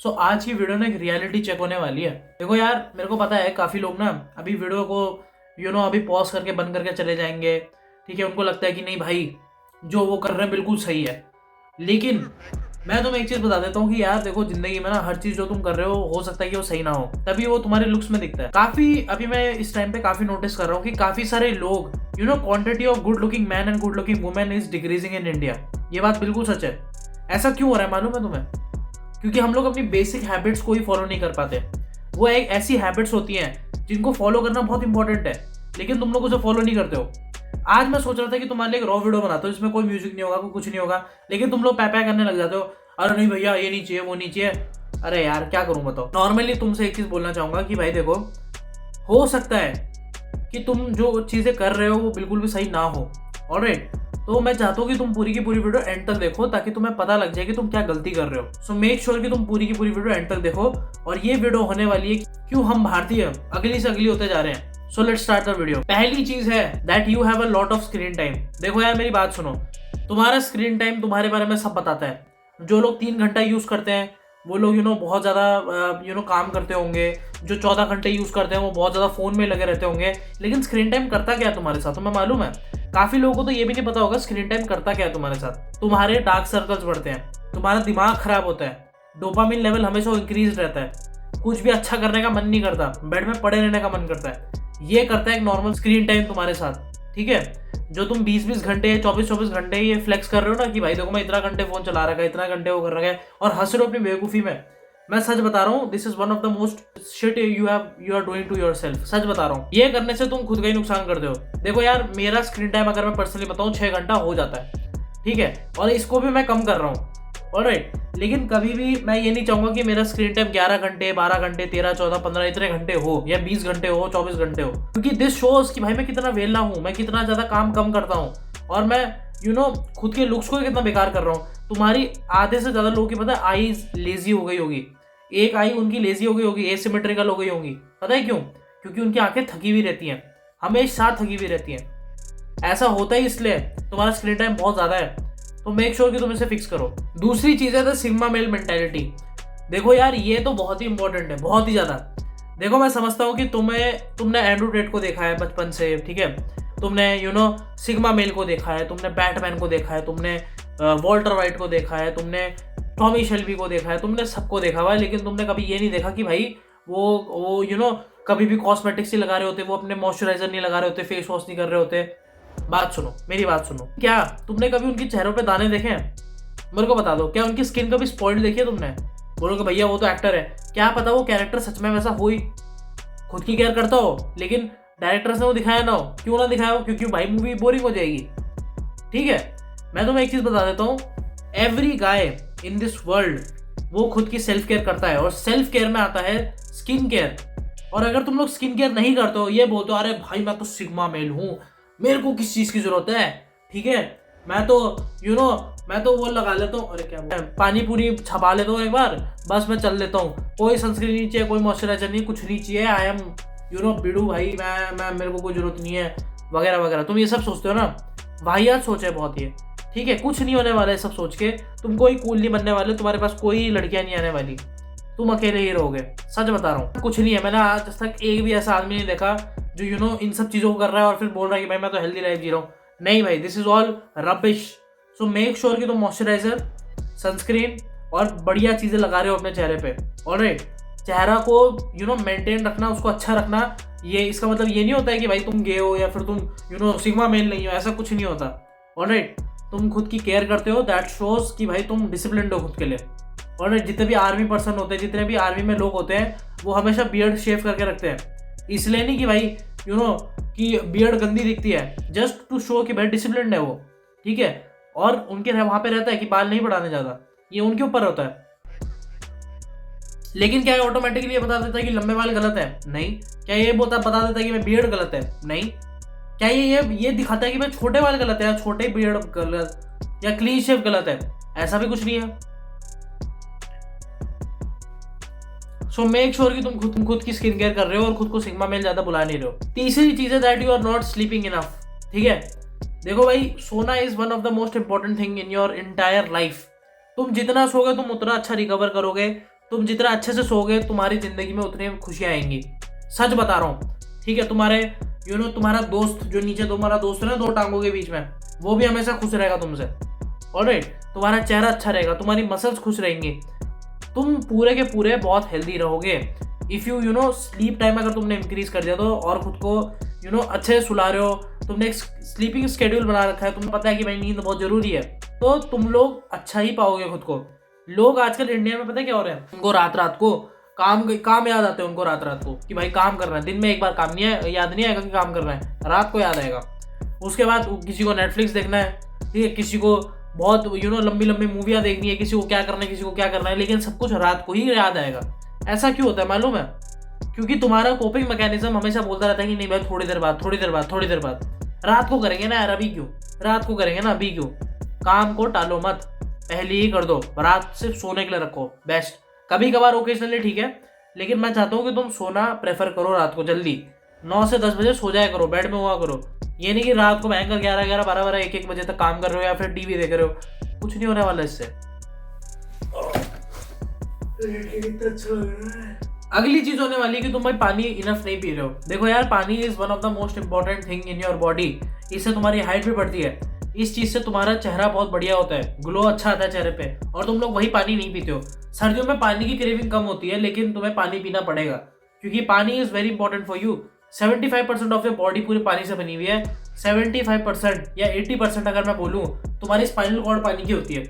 सो आज की वीडियो ना एक रियलिटी चेक होने वाली है। देखो यार, मेरे को पता है काफ़ी लोग ना अभी वीडियो को अभी पॉज करके बंद करके चले जाएंगे। ठीक है, उनको लगता है कि नहीं भाई, जो वो कर रहे हैं बिल्कुल सही है। लेकिन मैं तुम्हें एक चीज़ बता देता हूँ कि यार देखो, जिंदगी में ना हर चीज़ जो तुम कर रहे हो सकता है कि वो सही ना हो, तभी वो तुम्हारे लुक्स में दिखता है। काफ़ी अभी मैं इस टाइम पे काफ़ी नोटिस कर रहा हूँ कि काफ़ी सारे लोग quantity of good looking man and good looking women is decreasing in India. ये बात बिल्कुल सच है। ऐसा क्यों हो रहा है मालूम है तुम्हें? क्योंकि हम लोग अपनी बेसिक हैबिट्स को ही फॉलो नहीं कर पाते। वो एक ऐसी हैबिट्स होती हैं जिनको फॉलो करना बहुत इंपॉर्टेंट है, लेकिन तुम लोग उसे फॉलो नहीं करते हो। आज मैं सोच रहा था कि तुम्हारे लिए एक रॉ वीडियो बनाता हूँ जिसमें कोई म्यूजिक नहीं होगा, कोई कुछ नहीं होगा, लेकिन तुम लोग पैपै करने लग जाते हो। अरे नहीं भैया, ये नहीं चाहिए, वो नहीं चाहिए। अरे यार क्या करूं बताओ। नॉर्मली तुमसे एक चीज बोलना चाहूंगा कि भाई देखो, हो सकता है कि तुम जो चीजें कर रहे हो वो बिल्कुल भी सही ना हो। ऑलराइट, तो मैं चाहता हूँ कि तुम पूरी की पूरी वीडियो एंड तक देखो ताकि तुम्हें पता लग जाए कि तुम क्या गलती कर रहे हो। सो मेक श्योर कि तुम पूरी की पूरी वीडियो एंड तक देखो। और ये वीडियो होने वाली है क्यों हम भारतीय अगली से अगली होते जा रहे हैं। So let's start the video. पहली चीज है that you have a lot of screen time. देखो यार, मेरी बात सुनो। तुम्हारा स्क्रीन टाइम तुम्हारे बारे में सब बताता है। जो लोग 3 घंटा यूज करते हैं वो लोग बहुत ज्यादा काम करते होंगे। जो 14 घंटे यूज करते हैं वो बहुत ज्यादा फोन में लगे रहते होंगे। लेकिन स्क्रीन टाइम करता क्या है तुम्हारे साथ तुम्हें मालूम है? काफी लोगों को तो ये भी नहीं पता होगा स्क्रीन टाइम करता क्या है तुम्हारे साथ। तुम्हारे डार्क सर्कल्स बढ़ते हैं, तुम्हारा दिमाग खराब होता है, डोपामिन लेवल हमेशा इंक्रीज रहता है, कुछ भी अच्छा करने का मन नहीं करता, बेड में पड़े रहने का मन करता है। ये करता है एक नॉर्मल स्क्रीन टाइम तुम्हारे साथ। ठीक है, जो तुम 20-20 घंटे 24-24 घंटे ये फ्लेक्स कर रहे हो ना कि भाई देखो मैं इतना घंटे फोन चला रखा है, इतना घंटे वो कर रखा है, और हंस रहे हो अपनी बेवकूफी में। मैं सच बता रहा हूँ, this is one of the most shit you are doing to yourself. सच बता रहा हूँ, ये करने से तुम खुद का ही नुकसान करते हो। देखो यार, मेरा स्क्रीन टाइम अगर मैं पर्सनली बताऊँ 6 घंटा हो जाता है। ठीक है, और इसको भी मैं कम कर रहा हूँ। ऑलराइट, लेकिन कभी भी मैं ये नहीं चाहूंगा कि मेरा स्क्रीन टाइम 11 घंटे 12 घंटे 13 14 15 इतने घंटे हो, या 20 घंटे हो, 24 घंटे हो। क्योंकि दिस शोज कि भाई मैं कितना वेला हूँ, मैं कितना ज्यादा काम कम करता हूँ, और मैं खुद के लुक्स को कितना बेकार कर रहा हूँ। तुम्हारी आधे से ज्यादा लोगों की पता है आई लेजी हो गई होगी। एक आई उनकी लेजी हो गई होगी, एसिमेट्रिकल हो गई होंगी। पता है क्यों? क्योंकि उनकी आंखें थकी हुई रहती हैं, हमेशा थकी हुई रहती हैं। ऐसा होता ही इसलिए तुम्हारा स्क्रीन टाइम बहुत ज्यादा है। तो मेक श्योर कि तुम इसे फिक्स करो। दूसरी चीज है द सिग्मा मेल मेंटेलिटी। देखो यार, ये तो बहुत ही इंपॉर्टेंट है, बहुत ही ज्यादा। देखो, मैं समझता हूँ कि तुमने एंड्रू टेट को देखा है बचपन से। ठीक है, तुमने सिग्मा मेल को देखा है, तुमने बैटमैन को देखा है, तुमने वॉल्टर वाइट को देखा है, तुमने टॉमी शेल्बी को देखा है, तुमने सबको देखा हुआ है। लेकिन तुमने कभी ये नहीं देखा कि भाई वो कभी भी कॉस्मेटिक्स नहीं लगा रहे होते, वो अपने मॉइस्चराइजर नहीं लगा रहे होते, फेस वॉश नहीं कर रहे होते। बात सुनो, मेरी बात सुनो। क्या तुमने कभी उनके चेहरों पे दाने देखे हैं? मेरे को बता दो, क्या उनकी स्किन कभी स्पॉइल्ड देखी है तुमने? बोलोगे भैया वो तो एक्टर है। क्या पता वो कैरेक्टर सच में वैसा हो ही, खुद की केयर करता हो, लेकिन डायरेक्टर्स ने वो दिखाया ना हो। क्यों ना दिखाया हो? क्योंकि भाई मूवी बोरिंग हो जाएगी। ठीक है, मैं तुम्हें एक चीज बता देता हूँ, every guy in this world वो खुद की सेल्फ केयर करता है, और सेल्फ केयर में आता है स्किन केयर। और अगर तुम लोग स्किन केयर नहीं करते हो, ये बोलते हो अरे भाई मैं तो सिग्मा मेल हूँ, मेरे को किस चीज की जरूरत है, ठीक है, मैं तो मैं तो वो लगा लेता हूँ, अरे क्या पानी पूरी छपा लेता हूँ एक बार, बस मैं चल लेता हूँ, कोई सनस्क्रीन नहीं चाहिए, कोई मॉइस्चराइजर नहीं, कुछ नहीं चाहिए, आई एम बिडू भाई, मैं मेरे को कोई जरूरत नहीं है, वगैरह वगैरह। तुम ये सब सोचते हो ना, वाहियात सोच है बहुत ये। ठीक है, कुछ नहीं होने वाला है सब सोच के। तुम कोई कूल नहीं बनने वाले, तुम्हारे पास कोई लड़कियां नहीं आने वाली, तुम अकेले ही रहोगे। सच बता रहा हूँ, कुछ नहीं है। मैंने आज तक एक भी ऐसा आदमी नहीं देखा जो इन सब चीजों को कर रहा है और फिर बोल रहा है कि भाई मैं तो हेल्दी लाइफ जी रहा हूँ। नहीं भाई, this is all rubbish. So make sure कि तुम मॉइस्चराइजर, सनस्क्रीन और बढ़िया चीजें लगा रहे हो अपने चेहरे पे। ऑलराइट, चेहरा को मेंटेन रखना, उसको अच्छा रखना। ये इसका मतलब ये नहीं होता है कि भाई तुम गे हो या फिर तुम सिग्मा मेल नहीं हो, ऐसा कुछ नहीं होता। ऑलराइट, तुम खुद की केयर करते हो, दैट शोज कि भाई तुम डिसिप्लिन्ड हो खुद के लिए। और जितने भी आर्मी पर्सन होते हैं, जितने भी आर्मी में लोग होते हैं, वो हमेशा बियर्ड शेव करके रखते हैं। इसलिए नहीं कि भाई कि बियर्ड गंदी दिखती है, जस्ट टू शो कि भाई डिसिप्लिन्ड है वो। ठीक है, और उनके वहां पे रहता है कि बाल नहीं बढ़ाने ज्यादा, ये उनके ऊपर होता है। लेकिन क्या ऑटोमेटिकली ये बता देता है कि लंबे बाल गलत है? नहीं। क्या ये बता देता है कि मैं बियर्ड गलत है? नहीं। क्या ये दिखाता है कि भाई छोटे बाल गलत है, या छोटे बियर्ड गलत, या क्लीन शेव गलत है? ऐसा भी कुछ नहीं है। सो मेक श्योर कि तुम खुद की स्किन केयर कर रहे हो और खुद को सिग्मा मेल ज्यादा बुला नहीं रहे हो। तीसरी चीज है that you are not sleeping enough. ठीक है, देखो भाई, सोना is one of the most important thing in your entire life. तुम जितना सोगे तुम उतना अच्छा रिकवर करोगे, तुम जितना अच्छे से सोओगे तुम्हारी जिंदगी में उतनी खुशियां आएंगी। सच बता रहा हूँ, ठीक है। तुम्हारे तुम्हारा दोस्त जो नीचे तुम्हारा दोस्त है ना 2 टांगों के बीच में, वो भी हमेशा खुश रहेगा तुमसे। ऑलराइट, तुम्हारा चेहरा अच्छा रहेगा, तुम्हारी मसल्स खुश रहेंगी, तुम पूरे के पूरे बहुत हेल्दी रहोगे। इफ़ यू स्लीप टाइम अगर तुमने इंक्रीज कर दिया तो, और खुद को अच्छे से सुला रहे हो, तुमने एक स्लीपिंग शेड्यूल बना रखा है, तुम्हें पता है कि भाई नींद बहुत जरूरी है, तो तुम लोग अच्छा ही पाओगे खुद को। लोग आजकल इंडिया में पता है क्या हो रहा है, उनको रात को काम याद आते हैं उनको रात को कि भाई काम कर रहे हैं। दिन में एक बार काम नहीं है, याद नहीं आएगा कि काम कर रहे हैं, रात को याद आएगा। उसके बाद किसी को नेटफ्लिक्स देखना है, ठीक है, किसी को बहुत लंबी लंबी मूवियाँ देखनी है, किसी को क्या करना है, किसी को क्या करना है, लेकिन सब कुछ रात को ही याद आएगा। ऐसा क्यों होता है मालूम है? क्योंकि तुम्हारा कोपिंग मैकेनिज्म हमेशा बोलता रहता है कि नहीं भाई थोड़ी देर बाद। रात को करेंगे ना यार, अभी क्यों? रात को करेंगे ना, अभी क्यों? काम को टालो मत, पहले ही कर दो। रात सिर्फ सोने के लिए रखो, बेस्ट। कभी कभार ओकेजनली ठीक है, लेकिन मैं चाहता हूँ कि तुम सोना प्रेफर करो रात को जल्दी, 9 से 10 बजे सो जाया करो, बेड में हुआ करो। ये नहीं कि रात को भयंकर 11, 12, 1 बजे तक काम कर रहे हो या फिर टीवी देख रहे हो। कुछ नहीं होने वाला इससे। अगली चीज होने वाली है कि तुम भाई पानी इनफ नहीं पी रहे हो। देखो यार, पानी is one of the most important thing in your body. इससे तुम्हारी हाइट भी बढ़ती है, इस चीज से तुम्हारा चेहरा बहुत बढ़िया होता है, ग्लो अच्छा आता है चेहरे पे, और तुम लोग वही पानी नहीं पीते हो। सर्दियों में पानी की क्रेविंग कम होती है, लेकिन तुम्हें पानी पीना पड़ेगा, क्योंकि पानी is very important for you. 75% of your body पूरी पानी से बनी हुई है। 75% या 80% अगर मैं बोलूँ, तुम्हारी स्पाइनल कॉर्ड पानी की होती है,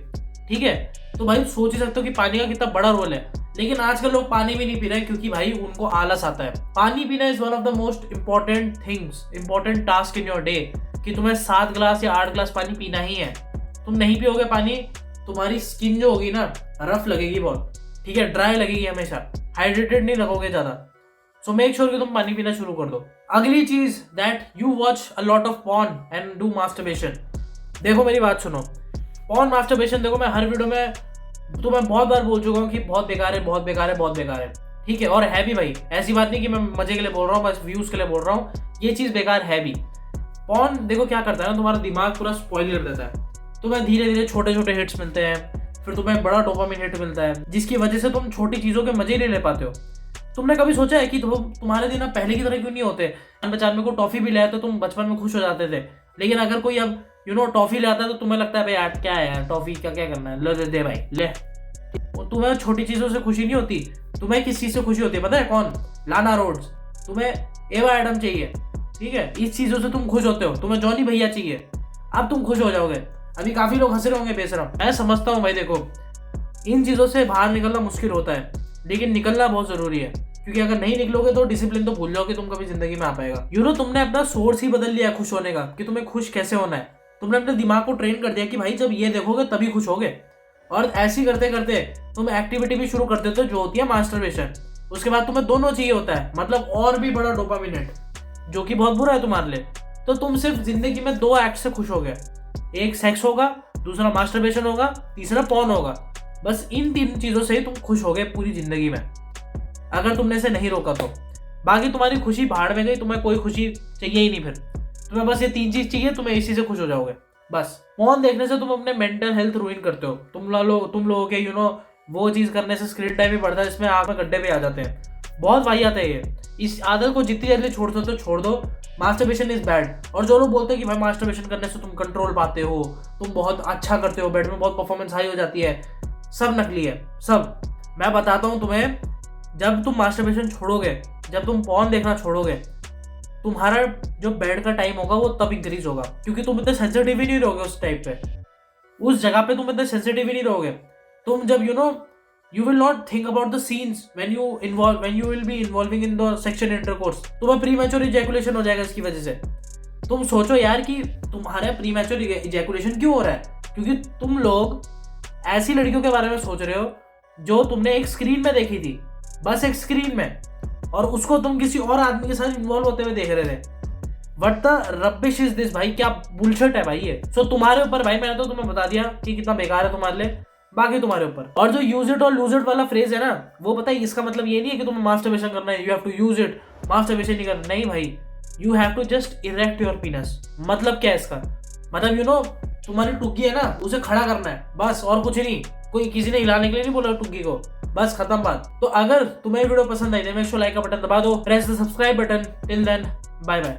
ठीक है। तो भाई सोच ही सकते हो कि पानी का कितना बड़ा रोल है। लेकिन आजकल लोग पानी भी नहीं पी रहे हैं, क्योंकि भाई उनको आलस आता है। पानी पीना is one of the most important task in your day, कि तुम्हें 7 ग्लास या 8 ग्लास पानी पीना ही है। तुम नहीं पियोगे पानी, तुम्हारी स्किन जो होगी ना, रफ लगेगी बहुत, ठीक है, ड्राई लगेगी, हमेशा हाइड्रेटेड नहीं लगोगे ज्यादा। सो मेक श्योर कि तुम पानी पीना शुरू कर दो। अगली चीज, that you watch a lot of porn and do masturbation. देखो मेरी बात सुनो, पॉर्न मास्टरबेशन देखो, मैं हर वीडियो में तो मैं बहुत बार बोल चुका हूँ कि बहुत बेकार है, ठीक है। और है भी भाई, ऐसी बात नहीं कि मैं मजे के लिए बोल रहा हूँ, बस व्यूज के लिए बोल रहा हूँ, ये चीज बेकार है भी। पॉर्न देखो क्या करता है ना, तुम्हारा दिमाग पूरा स्पॉइल कर देता है। तुम्हें धीरे धीरे छोटे छोटे हिट्स मिलते हैं, फिर तुम्हें बड़ा डोपामिन हिट मिलता है, जिसकी वजह से तुम छोटी चीजों के मजे नहीं ले पाते हो। तुमने कभी सोचा है कि तुम्हारे दिन अब पहले की तरह क्यों नहीं होते? बचाने में को टॉफी भी लाया तो तुम बचपन में खुश हो जाते थे, लेकिन अगर कोई अब टॉफी लाता है तो तुम्हें लगता है भाई यार क्या है यार, टॉफी का क्या करना है, ले दे भाई ले। तुम्हें छोटी चीजों से खुशी नहीं होती, तुम्हें किस चीज से खुशी होती है पता है? कौन? लाना रोड्स। तुम्हें एवा एडम चाहिए, ठीक है, इस चीजों से तुम खुश होते हो। तुम्हें जॉनी भैया चाहिए, अब तुम खुश हो जाओगे। अभी काफी लोग हंस रहे होंगे बेशरम, मैं समझता हूँ भाई। देखो, इन चीजों से बाहर निकलना मुश्किल होता है, लेकिन निकलना बहुत जरूरी है, क्योंकि अगर नहीं निकलोगे तो डिसिप्लिन तो भूल जाओगे तुम कभी जिंदगी में आ पाएगा। तुमने अपना सोर्स ही बदल लिया है खुश होने का, कि तुम्हें खुश कैसे होना है। तुमने अपने दिमाग को ट्रेन कर दिया कि भाई जब ये देखोगे तभी खुश होगे, और ऐसी करते करते तुम एक्टिविटी भी शुरू कर देते हो जो होती है मास्टरबेशन। उसके बाद तुम्हें दोनों चाहिए होता है, मतलब और भी बड़ा डोपामिन हिट, जो कि बहुत बुरा है तुम्हारे लिए। तो तुम सिर्फ जिंदगी में 2 एक्ट से खुश हो गए, एक सेक्स होगा, दूसरा मास्टरबेशन होगा, तीसरा पॉर्न होगा। बस इन 3 चीजों से ही तुम खुश हो गए पूरी जिंदगी में, अगर तुमने इसे नहीं रोका तो। बाकी तुम्हारी खुशी भाड़ में गई, तुम्हें कोई खुशी चाहिए ही नहीं, फिर तुम्हें बस ये 3 चीज चाहिए, तुम्हें इसी से खुश हो जाओगे बस। फोन देखने से तुम अपने मेंटल हेल्थ रुइन करते हो। तुम लोगों के वो चीज करने से स्क्रीन टाइम भी बढ़ता है, इसमें आंख में गड्ढे भी आ जाते हैं, बहुत वाहियात है ये। इस आदत को जितनी जल्दी छोड़ सकते हो छोड़ दो। Masturbation is bad. और जो लोग बोलते हैं कि भाई मास्टरबेशन करने से तुम कंट्रोल पाते हो, तुम बहुत अच्छा करते हो, बेड में बहुत परफॉर्मेंस हाई हो जाती है, सब नकली है सब। मैं बताता हूँ तुम्हें, जब तुम मास्टरबेशन छोड़ोगे, जब तुम पॉर्न देखना छोड़ोगे, तुम्हारा जो बेड का टाइम होगा वो तब इंक्रीज होगा, क्योंकि तुम इतने सेंसिटिव ही नहीं रहोगे उस टाइप पे, उस जगह पे तुम इतने सेंसिटिव ही नहीं रहोगे। तुम जब you will not think about the scenes when you will be involving in the sexual intercourse। तुम्हें प्रीमैच्योर इजैकुलेशन हो जाएगा इसकी वजह से। तुम सोचो यार कि तुम्हारा प्रीमैच्योर इजैकुलेशन क्यों हो रहा है? क्योंकि तुम लोग ऐसी लड़कियों के बारे में सोच रहे हो जो तुमने एक स्क्रीन में देखी थी, बस एक स्क्रीन में, और उसको तुम किसी और आदमी के साथ इन्वॉल्व होते हुए देख रहे थे। What the rubbish is this भाई, क्या बुलशिट है भाई ये। सो तुम्हारे ऊपर भाई, मैंने तो तुम्हें बता दिया कि कितना बेकार है तुम्हारे लिए, बाकी तुम्हारे ऊपर। और जो यूज इट और लूज इट वाला फ्रेज है ना, वो पता है इसका मतलब ये नहीं है कि तुम्हें मास्टरबेशन करना है, you have to use it, masturbation नहीं करना, नहीं भाई, you have to just erect your penis. मतलब क्या है इसका? मतलब तुम्हारी टुग्गी है ना उसे खड़ा करना है बस, और कुछ नहीं। कोई किसी ने हिलाने के लिए नहीं बोला टुग्गी को, बस खत्म बात। तो अगर तुम्हें वीडियो पसंद आई तो मेक श्योर लाइक का बटन दबा दो, press the subscribe button. Till then bye bye.